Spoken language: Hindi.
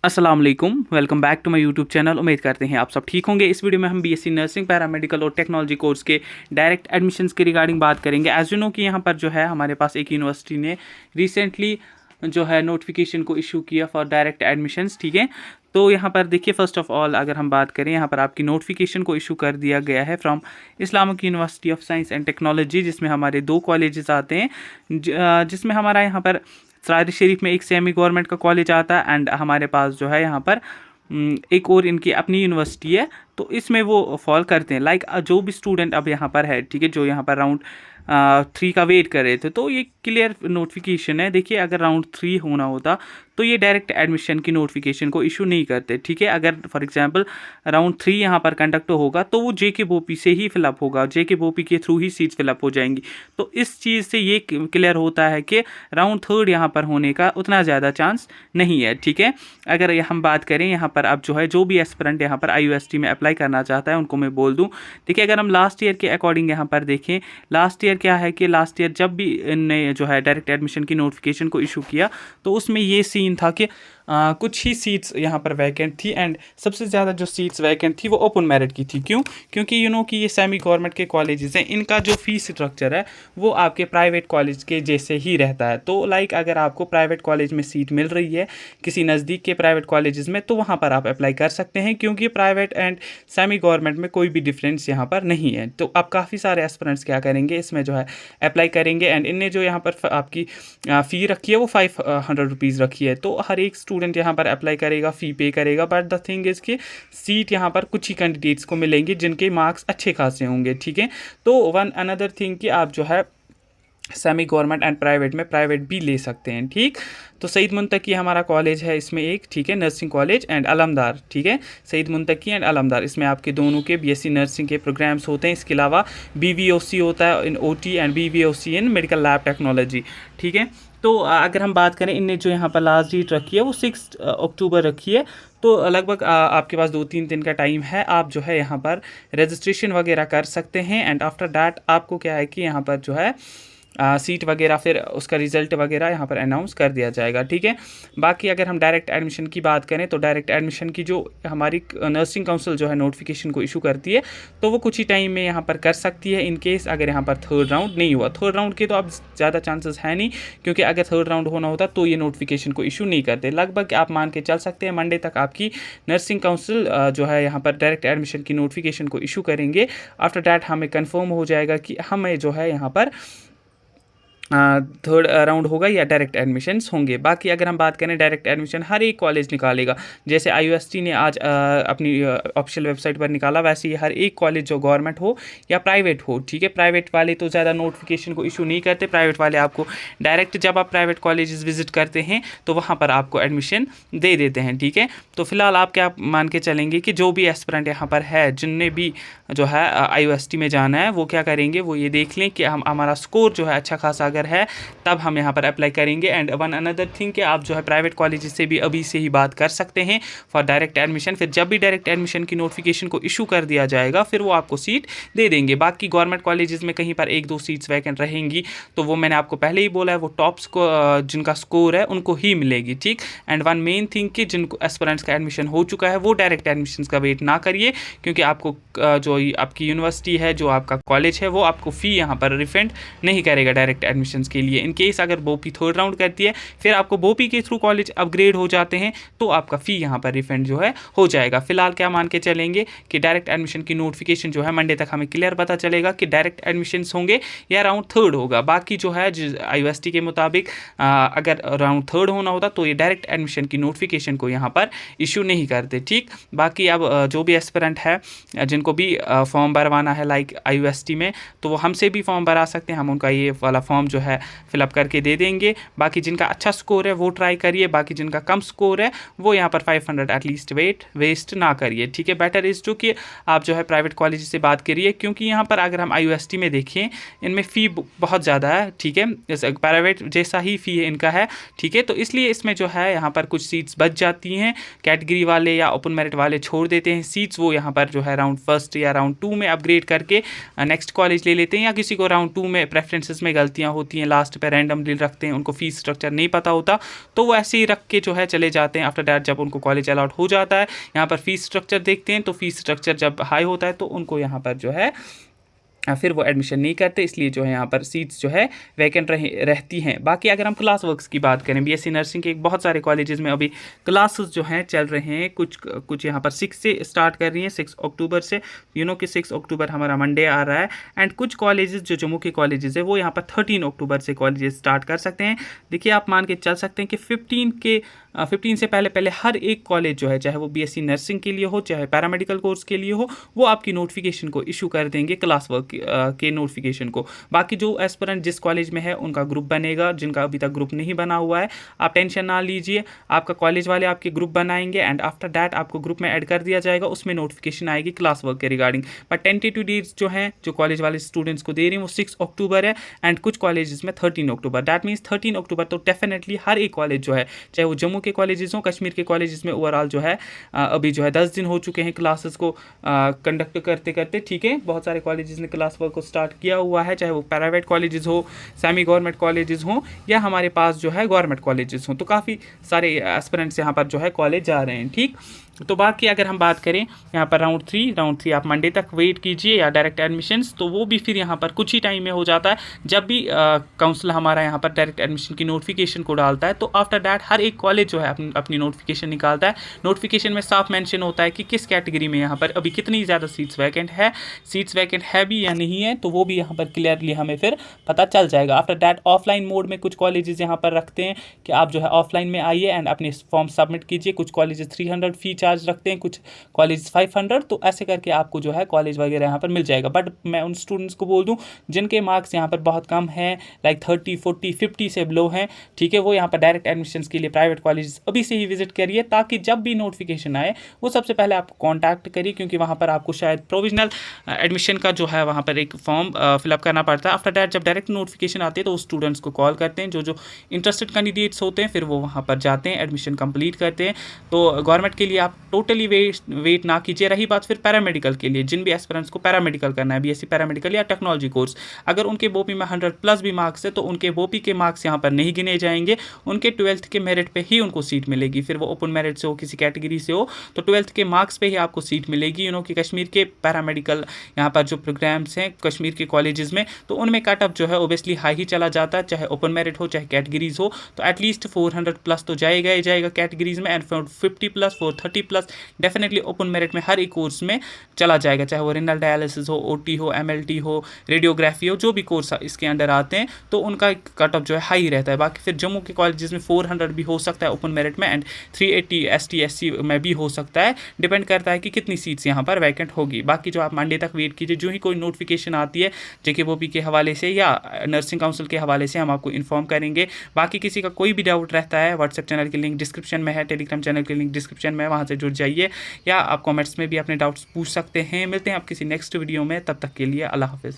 अस्सलाम वालेकुम, welcome back to my YouTube channel. उम्मीद करते हैं आप सब ठीक होंगे। इस वीडियो में हम बीएससी नर्सिंग, पैरामेडिकल और टेक्नोलॉजी कोर्स के डायरेक्ट एडमिशन्स के रिगार्डिंग बात करेंगे। एज यू नो कि यहाँ पर जो है हमारे पास एक यूनिवर्सिटी ने रिसेंटली जो है नोटिफिकेशन को इशू किया फॉर डायरेक्ट एडमिशन्स। ठीक है, तो यहाँ पर देखिए, फर्स्ट ऑफ ऑल अगर हम बात करें, यहाँ पर आपकी नोटिफिकेशन को इशू कर दिया गया है from Islamic university of science and technology, जिसमें हमारे दो कॉलेजेस आते हैं, जिसमें हमारा यहाँ पर सराय शरीफ में एक सेमी गवर्नमेंट का कॉलेज आता है एंड हमारे पास जो है यहाँ पर एक और इनकी अपनी यूनिवर्सिटी है। तो इसमें वो फॉल करते हैं। लाइक जो भी स्टूडेंट अब यहाँ पर है, ठीक है, जो यहाँ पर राउंड 3 का वेट कर रहे थे, तो ये क्लियर नोटिफिकेशन है। देखिए, अगर राउंड 3 होना होता तो ये डायरेक्ट एडमिशन की नोटिफिकेशन को इशू नहीं करते। ठीक है, अगर फॉर एग्जांपल राउंड 3 यहाँ पर कंडक्ट होगा तो वो जेके बोपी से ही फिलअप होगा, जेके बोपी के थ्रू ही सीट्स फिलअप हो जाएंगी। तो इस चीज़ से ये क्लियर होता है कि राउंड 3 यहाँ पर होने का उतना ज़्यादा चांस नहीं है। ठीक है, अगर हम बात करें यहाँ पर, अब जो है जो भी एस्पिरेंट यहाँ पर IUST में अप्लाई करना चाहता है उनको मैं बोल दूँ। देखिए, अगर हम लास्ट ईयर के अकॉर्डिंग यहाँ पर देखें, लास्ट ईयर क्या है कि लास्ट ईयर जब भी इनने जो है डायरेक्ट एडमिशन की नोटिफिकेशन को इशू किया तो उसमें ये सीन था कि कुछ ही सीट्स यहाँ पर वैकेंट थी एंड सबसे ज़्यादा जो सीट्स वैकेंट थी वो ओपन मेरिट की थी। क्यों? क्योंकि यू नो कि ये सेमी गवर्नमेंट के कॉलेजेस हैं, इनका जो फीस स्ट्रक्चर है वो आपके प्राइवेट कॉलेज के जैसे ही रहता है। तो लाइक अगर आपको प्राइवेट कॉलेज में सीट मिल रही है किसी नज़दीक के प्राइवेट कॉलेजेस में, तो वहाँ पर आप अप्लाई कर सकते हैं, क्योंकि प्राइवेट एंड सेमी गवर्नमेंट में कोई भी डिफरेंस यहाँ पर नहीं है। तो अब काफ़ी सारे एस्पिरेंट्स क्या करेंगे, इसमें जो है अप्लाई करेंगे एंड इनने जो यहाँ पर आपकी फ़ी रखी है वो 500 रुपीज़ रखी है। तो हर एक स्टूडेंट यहाँ पर अप्लाई करेगा, फ़ी पे करेगा, बट द थिंग इज़ कि सीट यहाँ पर कुछ ही कैंडिडेट्स को मिलेंगे जिनके मार्क्स अच्छे खासे होंगे। ठीक है, तो वन अनदर थिंग कि आप जो है सेमी गवर्नमेंट एंड प्राइवेट में प्राइवेट भी ले सकते हैं। ठीक, तो सईद मुंतकी हमारा कॉलेज है इसमें एक, ठीक है, नर्सिंग कॉलेज एंड अलमदार। ठीक है, सईद मुंतकी एंड अलमदार, इसमें आपके दोनों के बीएससी नर्सिंग के प्रोग्राम्स होते हैं। इसके अलावा BVOC होता है इन OT and BVOC in medical lab technology. ठीक है, तो अगर हम बात करें, इनने जो यहाँ पर लास्ट डेट रखी है वो 6 अक्टूबर रखी है। तो लगभग आपके पास 2-3 दिन का टाइम है, आप जो है यहाँ पर रजिस्ट्रेशन वगैरह कर सकते हैं एंड आफ्टर दैट आपको क्या है कि यहाँ पर जो है सीट वगैरह, फिर उसका रिज़ल्ट वगैरह यहाँ पर अनाउंस कर दिया जाएगा। ठीक है, बाकी अगर हम डायरेक्ट एडमिशन की बात करें तो डायरेक्ट एडमिशन की जो हमारी नर्सिंग काउंसिल जो है नोटिफिकेशन को इशू करती है, तो वो कुछ ही टाइम में यहाँ पर कर सकती है, इन केस अगर यहाँ पर थर्ड राउंड नहीं हुआ। थर्ड राउंड के तो अब ज़्यादा चांसेस है नहीं, क्योंकि अगर थर्ड राउंड होना होता तो ये नोटिफिकेशन को इशू नहीं करते। लगभग आप मान के चल सकते हैं मंडे तक आपकी नर्सिंग काउंसिल जो है यहाँ पर डायरेक्ट एडमिशन की नोटिफिकेशन को इशू करेंगे। आफ्टर दैट हमें कन्फर्म हो जाएगा कि हमें जो है यहाँ पर थर्ड राउंड होगा या डायरेक्ट एडमिशन्स होंगे। बाकी अगर हम बात करें, डायरेक्ट एडमिशन हर एक कॉलेज निकालेगा। जैसे IUST ने आज अपनी ऑफिशियल वेबसाइट पर निकाला, वैसे ही हर एक कॉलेज जो गवर्नमेंट हो या प्राइवेट हो। ठीक है, प्राइवेट वाले तो ज़्यादा नोटिफिकेशन को इशू नहीं करते, प्राइवेट वाले आपको डायरेक्ट जब आप प्राइवेट कॉलेजेस विजिट करते हैं तो वहाँ पर आपको एडमिशन दे देते हैं। ठीक है, तो फिलहाल आप क्या मान के चलेंगे कि जो भी एस्पिरेंट यहाँ पर है, जिनने भी जो है IUST में जाना है, वो क्या करेंगे, वो ये देख लें कि हमारा स्कोर जो है अच्छा खासा है, तब हम यहाँ पर अप्लाई करेंगे। एंड वन अनदर थिंग कि आप जो है प्राइवेट कॉलेज से भी अभी से ही बात कर सकते हैं फॉर डायरेक्ट एडमिशन। फिर जब भी डायरेक्ट एडमिशन की नोटिफिकेशन को इशू कर दिया जाएगा, फिर वो आपको सीट दे देंगे। बाकी गवर्नमेंट कॉलेजेस में कहीं पर 1-2 सीट्स वैकेंट रहेंगी, तो वो मैंने आपको पहले ही बोला है, वो टॉप्स को जिनका स्कोर है उनको ही मिलेगी। ठीक, एंड वन मेन थिंग कि जिनको एस्पिरेंट्स का एडमिशन हो चुका है वो डायरेक्ट एडमिशन का वेट ना करिए, क्योंकि आपको जो आपकी यूनिवर्सिटी है, जो आपका कॉलेज है, वो आपको फ़ी यहाँ पर रिफंड नहीं करेगा डायरेक्ट एडमिशन के लिए। इन केस अगर बोपी थर्ड राउंड करती है, फिर आपको बोपी के थ्रू कॉलेज अपग्रेड हो जाते हैं, तो आपका फ़ी यहाँ पर रिफंड जो है हो जाएगा। फिलहाल क्या मान के चलेंगे कि डायरेक्ट एडमिशन की नोटिफिकेशन जो है मंडे तक हमें क्लियर पता चलेगा कि डायरेक्ट एडमिशन्स होंगे या राउंड थर्ड होगा। बाकी जो है IUST के मुताबिक अगर राउंड थर्ड होना होता तो ये डायरेक्ट एडमिशन की नोटिफिकेशन को यहाँ पर इशू नहीं करते। ठीक, बाकी अब जो भी एस्पिरेंट है, जिनको भी फॉर्म भरवाना है लाइक IUST में, तो वो हमसे भी फॉर्म भरा सकते हैं, हम उनका ये वाला फॉर्म जो है फिलअप करके दे देंगे। बाकी जिनका अच्छा स्कोर है वो ट्राई करिए, बाकी जिनका कम स्कोर है वो यहाँ पर 500 एटलीस्ट वेस्ट ना करिए। ठीक है, बेटर इज़ जो कि आप जो है प्राइवेट कॉलेज से बात करिए, क्योंकि यहाँ पर अगर हम IUST में देखें, इनमें फ़ी बहुत ज़्यादा है। ठीक है, प्राइवेट जैसा ही फ़ी इनका है। ठीक है, तो इसलिए इसमें जो है यहाँ पर कुछ सीट्स बच जाती हैं, कैटेगरी वाले या ओपन मेरिट वाले छोड़ देते हैं सीट्स, वो यहाँ पर जो है राउंड फर्स्ट या राउंड 2 में अपग्रेड करके नेक्स्ट कॉलेज ले लेते हैं, या किसी को राउंड 2 में प्रेफरेंसेस में गलतियाँ होती होती हैं, लास्ट पे रैंडमली रखते हैं, उनको फीस स्ट्रक्चर नहीं पता होता, तो वो ऐसे ही रख के जो है चले जाते हैं। आफ्टर दैट जब उनको कॉलेज अलाउट हो जाता है, यहाँ पर फीस स्ट्रक्चर देखते हैं, तो फीस स्ट्रक्चर जब हाई होता है तो उनको यहाँ पर जो है फिर वो एडमिशन नहीं करते, इसलिए जो है यहाँ पर सीट्स जो है वैकेंट रहती हैं। बाकी अगर हम क्लास वर्क्स की बात करें, बीएससी नर्सिंग के बहुत सारे कॉलेजेस में अभी क्लासेस जो हैं चल रहे हैं। कुछ यहाँ पर 6 से स्टार्ट कर रही हैं, 6 अक्टूबर से, कि 6 अक्टूबर हमारा मंडे आ रहा है। एंड कुछ कॉलेजेस जो जम्मू के कॉलेजेस है वो यहाँ पर 13 अक्टूबर से कॉलेजेस स्टार्ट कर सकते हैं। देखिए आप मान के चल सकते हैं कि 15 से पहले हर एक कॉलेज जो है, चाहे वो बीएससी नर्सिंग के लिए हो, चाहे पैरामेडिकल कोर्स के लिए हो, वो आपकी नोटिफिकेशन को इशू कर देंगे, क्लास वर्क के नोटिफिकेशन को। बाकी जो एस्पिरेंट जिस कॉलेज में है उनका ग्रुप बनेगा, जिनका अभी तक ग्रुप नहीं बना हुआ है आप टेंशन ना लीजिए, आपका कॉलेज वाले आपके ग्रुप बनाएंगे एंड आफ्टर दैट आपको ग्रुप में ऐड कर दिया जाएगा, उसमें नोटिफिकेशन आएगी क्लास वर्क के रिगार्डिंग। बट टेंटेटिव डेट्स जो हैं जो कॉलेज वाले स्टूडेंट्स को दे रही हैं वो 6 अक्टूबर है एंड कुछ कॉलेजेस में 13 अक्टूबर। दैट मीन्स 13 अक्टूबर तो डेफिनेटली हर एक कॉलेज जो है, चाहे वो जम्मू के कॉलेजेस हों, कश्मीर के कॉलेजेस में ओवरऑल जो है अभी जो है 10 दिन हो चुके हैं क्लासेस को कंडक्ट करते करते। ठीक है, बहुत सारे कॉलेजेस ने क्लास वर्क को स्टार्ट किया हुआ है, चाहे वो प्राइवेट कॉलेजेस हो, सेमी गवर्नमेंट कॉलेजेस हो, या हमारे पास जो है गवर्नमेंट कॉलेजेस हो। तो काफ़ी सारे एस्पिरेंट्स यहाँ पर जो है कॉलेज जा रहे हैं। ठीक, तो बाकी अगर हम बात करें यहाँ पर राउंड थ्री आप मंडे तक वेट कीजिए, या डायरेक्ट एडमिशन्स तो वो भी फिर यहाँ पर कुछ ही टाइम में हो जाता है। जब भी काउंसिल हमारा यहाँ पर डायरेक्ट एडमिशन की नोटिफिकेशन को डालता है तो आफ्टर दैट हर एक कॉलेज जो है अपनी नोटिफिकेशन निकालता है। नोटिफिकेशन में साफ मेंशन होता है कि किस कैटेगरी में यहाँ पर अभी कितनी ज़्यादा सीट्स वैकेंट है भी या नहीं है, तो वो भी यहाँ पर क्लियरली हमें फिर पता चल जाएगा। आफ्टर दैट ऑफलाइन मोड में कुछ कॉलेजेस यहाँ पर रखते हैं कि आप जो है ऑफलाइन में आइए एंड अपने फॉर्म सबमिट कीजिए। कुछ कॉलेजेस 300 फी चार्ज रखते हैं, कुछ कॉलेज 500, तो ऐसे करके आपको जो है कॉलेज वगैरह यहाँ पर मिल जाएगा। बट मैं उन स्टूडेंट्स को बोल दूं जिनके मार्क्स यहाँ पर बहुत कम हैं, लाइक 30, 40, 50 से बिलो हैं, ठीक है, वो यहाँ पर डायरेक्ट एडमिशन्स के लिए प्राइवेट कॉलेज अभी से ही विजिट करिए, ताकि जब भी नोटिफिकेशन आए वो सबसे पहले आपको कॉन्टैक्ट करिए, क्योंकि वहाँ पर आपको शायद प्रोविजनल एडमिशन का जो है वहाँ पर एक फॉर्म फिलअप करना पड़ता है। आफ्टर दैट जब डायरेक्ट नोटिफिकेशन आती है तो उस स्टूडेंट्स को कॉल करते हैं, जो इंटरेस्टेड कैंडिडेट्स होते हैं, फिर वो वहाँ पर जाते हैं, एडमिशन कंप्लीट करते हैं। तो गवर्नमेंट के लिए आप टोटली वेट ना कीजिए। रही बात फिर पैरामेडिकल के लिए, जिन भी एस्पिरेंट्स को पैरामेडिकल करना है, बीएससी पैरामेडिकल या टेक्नोलॉजी कोर्स, अगर उनके बोपी में 100+ भी मार्क्स है तो उनके बोपी के मार्क्स यहाँ पर नहीं गिने जाएंगे, उनके 12th के मेरिट पे ही उनको सीट मिलेगी। फिर वो ओपन मेरिट से हो, किसी कैटेगरी से हो, तो 12th के मार्क्स पे ही आपको सीट मिलेगी। कि कश्मीर के पैरामेडिकल यहाँ पर जो प्रोग्राम्स हैं कश्मीर के कॉलेजेस में, तो उनमें कट ऑफ जो है ओबियसली हाई ही चला जाता है, चाहे ओपन मेरिट हो चाहे कैटेगरीज हो, तो एटलीस्ट 400+ तो जाएगा ही जाएगा कैटेगरीज में, एंड 450+, 430+ डेफिनेटली ओपन मेरिट में हर एक कोर्स में चला जाएगा, चाहे वो रेनल डायलिसिस हो, ओटी हो, एमएलटी हो, रेडियोग्राफी हो, जो भी कोर्स इसके अंडर आते हैं, तो उनका कट ऑफ जो है हाई रहता है। बाकी फिर जम्मू के कॉलेजेस में 400 भी हो सकता है ओपन मेरिट में, एंड 380 ST SC में भी हो सकता है, डिपेंड करता है कि कितनी सीट्स यहाँ पर वैकेंट होगी। बाकी जो आप मंडे तक वेट कीजिए, जो ही कोई नोटिफिकेशन आती है JKBOP के हवाले से या नर्सिंग काउंसिल के हवाले से, हम आपको इन्फॉर्म करेंगे। बाकी किसी का कोई भी डाउट रहता है, व्हाट्सएप चैनल की लिंक डिस्क्रिप्शन में है, टेलीग्राम चैनल की लिंक डिस्क्रिप्शन में है, वहाँ से जुड़ जाइए, या आप कमेंट्स में भी अपने डाउट्स पूछ सकते हैं। मिलते हैं आप किसी नेक्स्ट वीडियो में, तब तक के लिए अल्लाह हाफिज़।